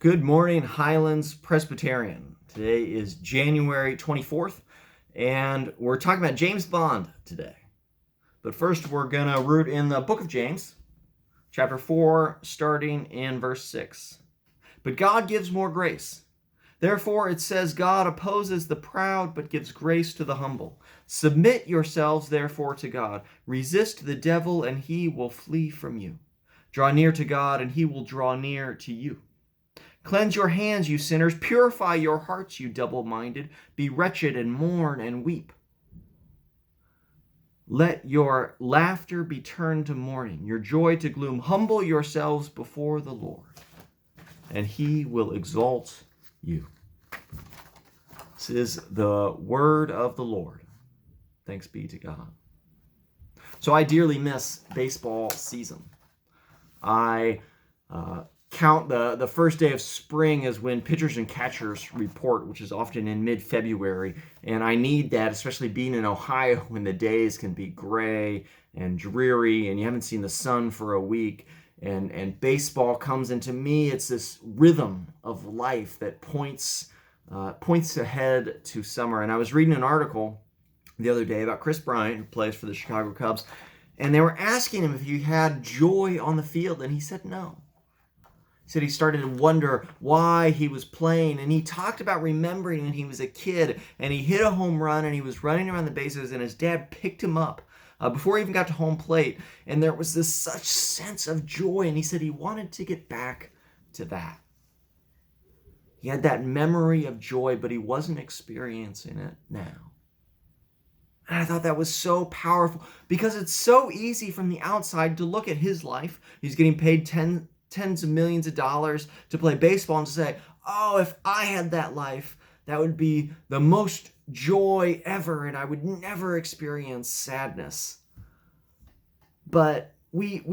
Good morning, Highlands Presbyterian. Today is January 24th, and we're talking about James Bond today. But first, we're going to root in the book of James, chapter 4, starting in verse 6. But God gives more grace. Therefore, it says, God opposes the proud, but gives grace to the humble. Submit yourselves, therefore, to God. Resist the devil, and he will flee from you. Draw near to God, and he will draw near to you. Cleanse your hands, you sinners. Purify your hearts, you double-minded. Be wretched and mourn and weep. Let your laughter be turned to mourning, your joy to gloom. Humble yourselves before the Lord, and he will exalt you. This is the word of the Lord. Thanks be to God. So I dearly miss baseball season. I count the first day of spring as when pitchers and catchers report, which is often in mid-February. And I need that, especially being in Ohio when the days can be gray and dreary and you haven't seen the sun for a week. And baseball comes into me. It's this rhythm of life that points ahead to summer. And I was reading an article the other day about Chris Bryant, who plays for the Chicago Cubs. And they were asking him if he had joy on the field. And he said no. He said he started to wonder why he was playing, and he talked about remembering when he was a kid and he hit a home run and he was running around the bases and his dad picked him up before he even got to home plate, and there was this such sense of joy, and he said he wanted to get back to that. He had that memory of joy, but he wasn't experiencing it now. And I thought that was so powerful because it's so easy from the outside to look at his life. He's getting paid tens of millions of dollars to play baseball and to say, oh, if I had that life, that would be the most joy ever and I would never experience sadness. But we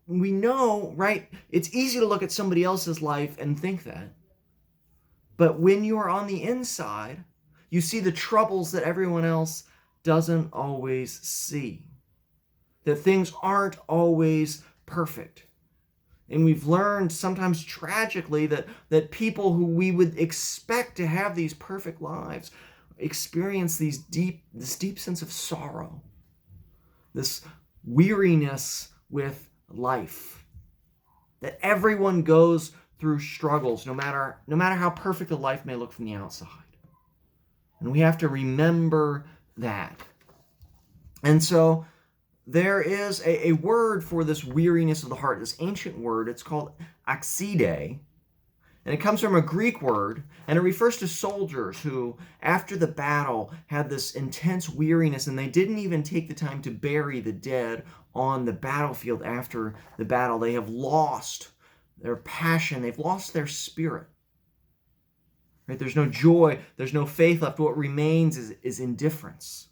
know, right? It's easy to look at somebody else's life and think that. But when you are on the inside, you see the troubles that everyone else doesn't always see. That things aren't always perfect. And we've learned sometimes tragically that people who we would expect to have these perfect lives experience this deep sense of sorrow, this weariness with life. That everyone goes through struggles, no matter how perfect a life may look from the outside. And we have to remember that. And so there is a word for this weariness of the heart, this ancient word. It's called accidie, and it comes from a Greek word, and it refers to soldiers who, after the battle, had this intense weariness, and they didn't even take the time to bury the dead on the battlefield after the battle. They have lost their passion. They've lost their spirit. Right? There's no joy. There's no faith left. What remains is indifference.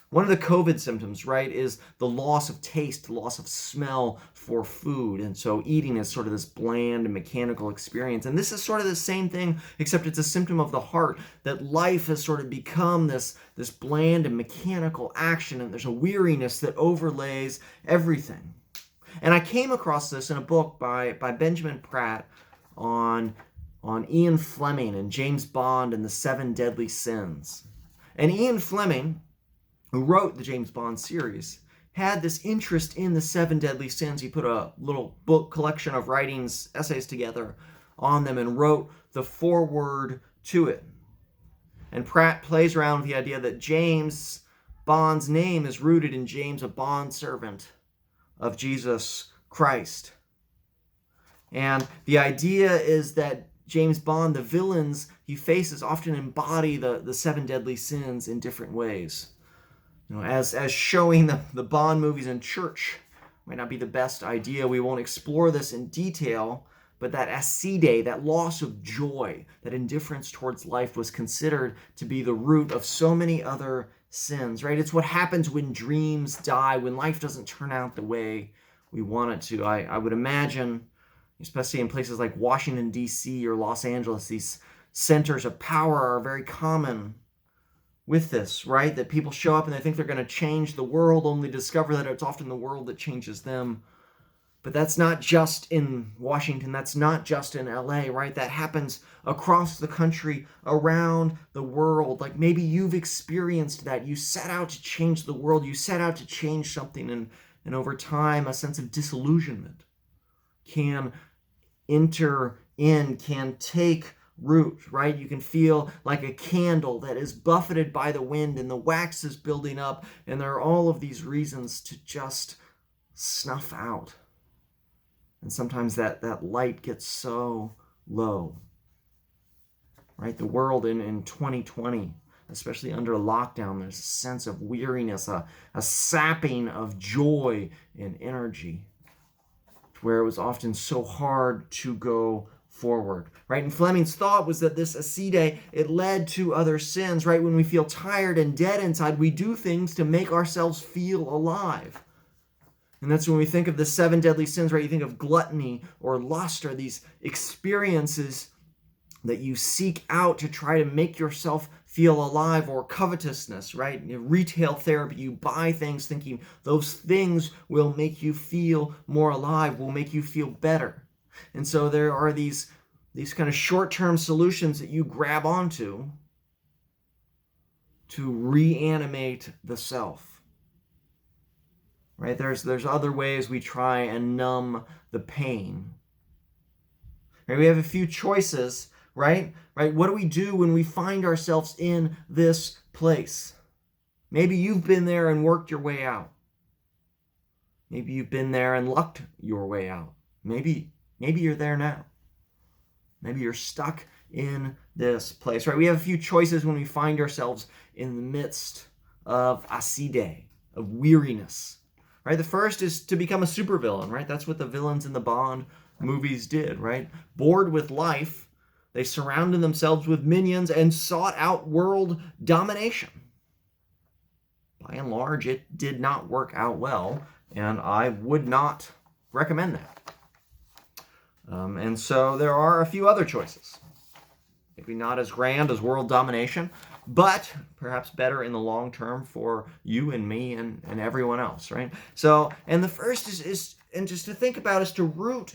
One of the COVID symptoms, right, is the loss of taste, the loss of smell for food. And so eating is sort of this bland and mechanical experience. And this is sort of the same thing, except it's a symptom of the heart, that life has sort of become this bland and mechanical action, and there's a weariness that overlays everything. And I came across this in a book by Benjamin Pratt on Ian Fleming and James Bond and the 7 Deadly Sins. And Ian Fleming, who wrote the James Bond series, had this interest in the 7 Deadly Sins. He put a little book collection of writings, essays together on them, and wrote the foreword to it. And Pratt plays around with the idea that James Bond's name is rooted in James, a bondservant of Jesus Christ. And the idea is that James Bond, the villains he faces, often embody the 7 Deadly Sins in different ways. You know, as showing the Bond movies in church might not be the best idea. We won't explore this in detail, but that accidie, that loss of joy, that indifference towards life was considered to be the root of so many other sins, right? It's what happens when dreams die, when life doesn't turn out the way we want it to. I would imagine, especially in places like Washington, D.C. or Los Angeles, these centers of power are very common with this, right? That people show up and they think they're going to change the world, only to discover that it's often the world that changes them But that's not just in Washington. That's not just in LA, right? That happens across the country, around the world. Like maybe you've experienced that. You set out to change the world. You set out to change something. And over time, a sense of disillusionment can can take root, right? You can feel like a candle that is buffeted by the wind and the wax is building up. And there are all of these reasons to just snuff out. And sometimes that light gets so low, right? The world in 2020, especially under lockdown, there's a sense of weariness, a sapping of joy and energy, where it was often so hard to go forward, right? And Fleming's thought was that this accidie, it led to other sins, right? When we feel tired and dead inside, we do things to make ourselves feel alive. And that's when we think of the 7 deadly sins, right? You think of gluttony or lust or these experiences that you seek out to try to make yourself feel alive, or covetousness, right? Retail therapy, you buy things thinking those things will make you feel more alive, will make you feel better. And so there are these kind of short-term solutions that you grab onto to reanimate the self. Right? There's other ways we try and numb the pain. Right? We have a few choices, right? What do we do when we find ourselves in this place? Maybe you've been there and worked your way out. Maybe you've been there and lucked your way out. Maybe you're there now. Maybe you're stuck in this place, right? We have a few choices when we find ourselves in the midst of accidie, of weariness. Right? The first is to become a supervillain, right? That's what the villains in the Bond movies did, right? Bored with life, they surrounded themselves with minions and sought out world domination. By and large, it did not work out well, and I would not recommend that. And so there are a few other choices. Maybe not as grand as world domination, but perhaps better in the long term for you and me and everyone else, right? So, and the first is and just to think about, is to root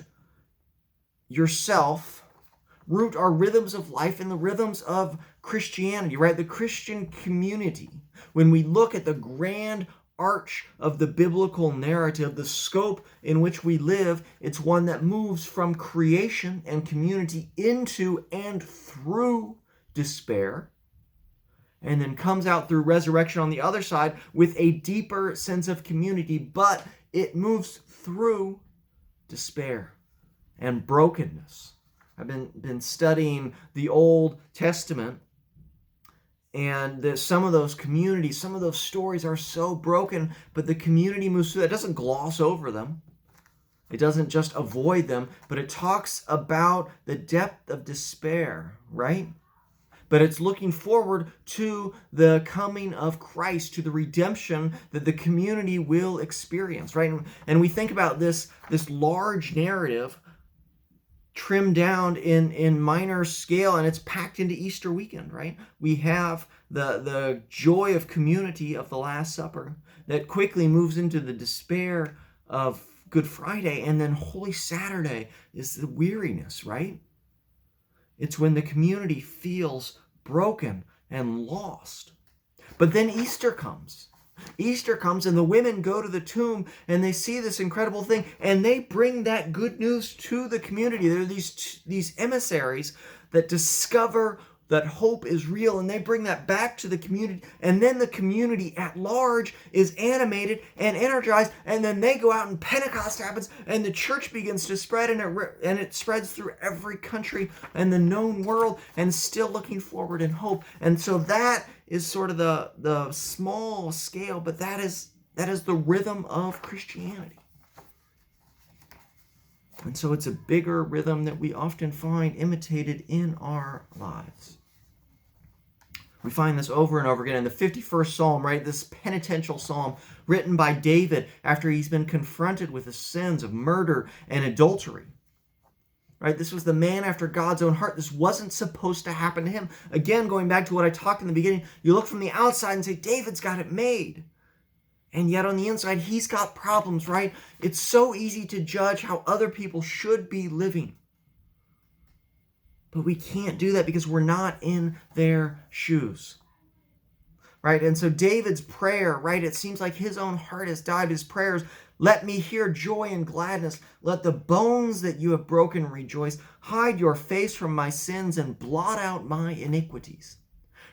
yourself, root our rhythms of life in the rhythms of Christianity, right? The Christian community. When we look at the grand arch of the biblical narrative, the scope in which we live, it's one that moves from creation and community into and through despair, and then comes out through resurrection on the other side with a deeper sense of community, but it moves through despair and brokenness. I've been studying the Old Testament, and some of those communities, some of those stories are so broken, but the community moves through. It doesn't gloss over them. It doesn't just avoid them, but it talks about the depth of despair, right? But it's looking forward to the coming of Christ, to the redemption that the community will experience, right? And we think about this large narrative trimmed down in minor scale, and it's packed into Easter weekend, right? We have the joy of community of the Last Supper that quickly moves into the despair of Good Friday, and then Holy Saturday is the weariness, right? It's when the community feels broken and lost. But then Easter comes. Easter comes and the women go to the tomb and they see this incredible thing and they bring that good news to the community. There are these emissaries that discover that hope is real, and they bring that back to the community, and then the community at large is animated and energized, and then they go out and Pentecost happens and the church begins to spread, and it spreads through every country and the known world, and still looking forward in hope. And so that is sort of the small scale, but that is the rhythm of Christianity. And so it's a bigger rhythm that we often find imitated in our lives. We find this over and over again in the 51st Psalm, right? This penitential psalm written by David after he's been confronted with the sins of murder and adultery. Right? This was the man after God's own heart. This wasn't supposed to happen to him. Again, going back to what I talked in the beginning, you look from the outside and say, David's got it made. And yet on the inside, he's got problems, right? It's so easy to judge how other people should be living. But we can't do that because we're not in their shoes. Right? And so David's prayer, right? It seems like his own heart has died. His prayers, let me hear joy and gladness. Let the bones that you have broken rejoice. Hide your face from my sins and blot out my iniquities.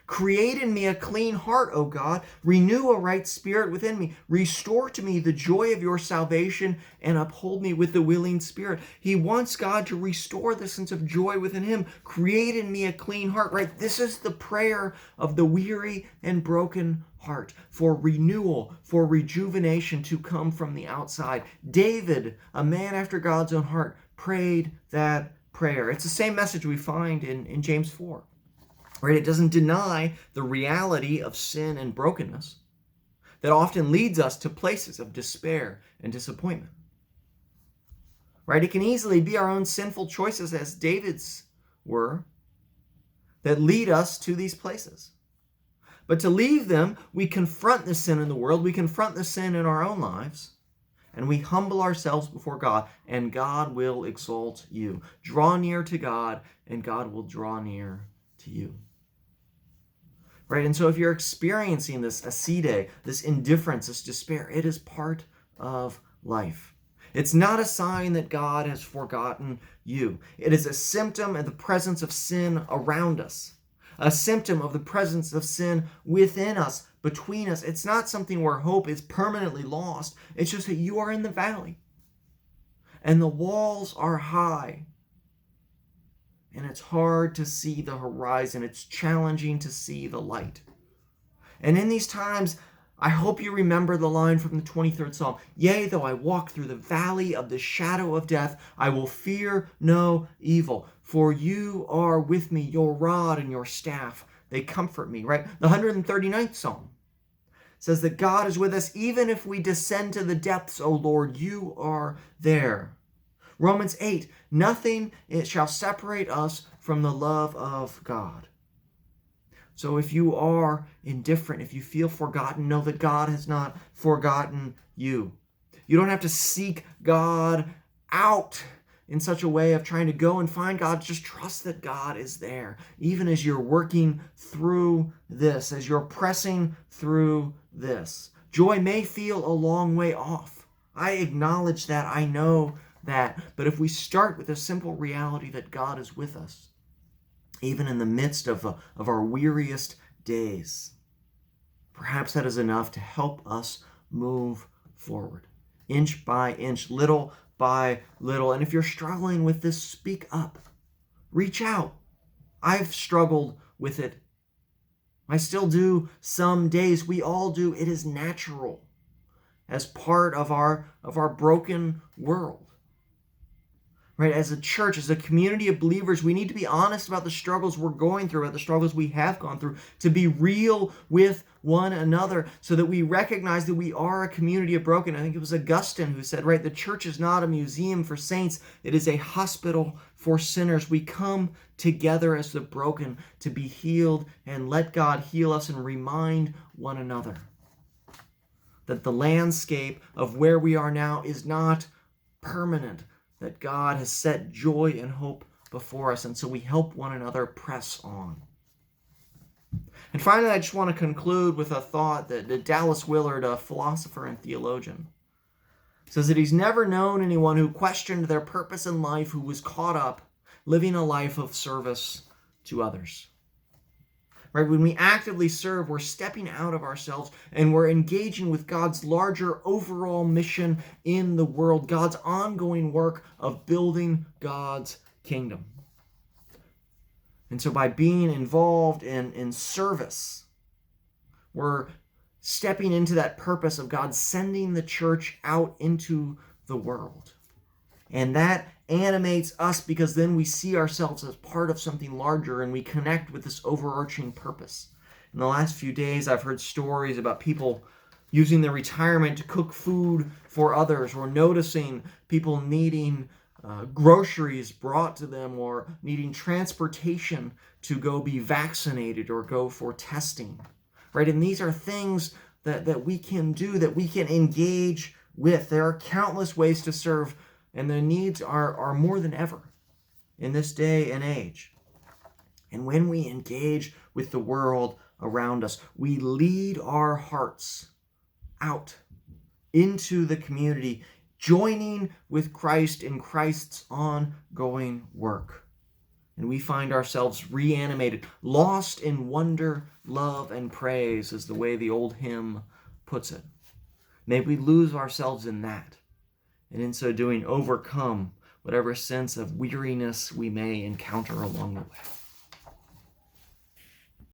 Create in me a clean heart, O God. Renew a right spirit within me. Restore to me the joy of your salvation and uphold me with the willing spirit. He wants God to restore the sense of joy within him. Create in me a clean heart, right? This is the prayer of the weary and broken heart, for renewal, for rejuvenation to come from the outside. David, a man after God's own heart, prayed that prayer. It's the same message we find in James 4. Right? It doesn't deny the reality of sin and brokenness that often leads us to places of despair and disappointment. Right? It can easily be our own sinful choices, as David's were, that lead us to these places. But to leave them, we confront the sin in the world, we confront the sin in our own lives, and we humble ourselves before God, and God will exalt you. Draw near to God, and God will draw near to you. Right? And so if you're experiencing this accidie, this indifference, this despair, it is part of life. It's not a sign that God has forgotten you. It is a symptom of the presence of sin around us, a symptom of the presence of sin within us, between us. It's not something where hope is permanently lost. It's just that you are in the valley and the walls are high. And it's hard to see the horizon. It's challenging to see the light. And in these times, I hope you remember the line from the 23rd Psalm. Yea, though I walk through the valley of the shadow of death, I will fear no evil. For you are with me, your rod and your staff, they comfort me, right? The 139th Psalm says that God is with us even if we descend to the depths, O Lord, you are there. Romans 8, nothing shall separate us from the love of God. So if you are indifferent, if you feel forgotten, know that God has not forgotten you. You don't have to seek God out in such a way of trying to go and find God. Just trust that God is there, even as you're working through this, as you're pressing through this. Joy may feel a long way off. I acknowledge that. I know that. But if we start with the simple reality that God is with us, even in the midst of our weariest days, perhaps that is enough to help us move forward, inch by inch, little by little. And if you're struggling with this, speak up. Reach out. I've struggled with it. I still do some days. We all do. It is natural as part of our broken world. Right? As a church, as a community of believers, we need to be honest about the struggles we're going through, about the struggles we have gone through, to be real with one another so that we recognize that we are a community of broken. I think it was Augustine who said, right, the church is not a museum for saints. It is a hospital for sinners. We come together as the broken to be healed and let God heal us and remind one another that the landscape of where we are now is not permanent, that God has set joy and hope before us, and so we help one another press on. And finally, I just want to conclude with a thought that Dallas Willard, a philosopher and theologian, says that he's never known anyone who questioned their purpose in life who was caught up living a life of service to others. Right? When we actively serve, we're stepping out of ourselves and we're engaging with God's larger overall mission in the world, God's ongoing work of building God's kingdom. And so by being involved in service, we're stepping into that purpose of God sending the church out into the world. And that animates us because then we see ourselves as part of something larger and we connect with this overarching purpose. In the last few days, I've heard stories about people using their retirement to cook food for others, or noticing people needing groceries brought to them, or needing transportation to go be vaccinated or go for testing. Right? And these are things that we can do, that we can engage with. There are countless ways to serve, and the needs are more than ever in this day and age. And when we engage with the world around us, we lead our hearts out into the community, joining with Christ in Christ's ongoing work. And we find ourselves reanimated, lost in wonder, love, and praise, is the way the old hymn puts it. May we lose ourselves in that, and in so doing overcome whatever sense of weariness we may encounter along the way.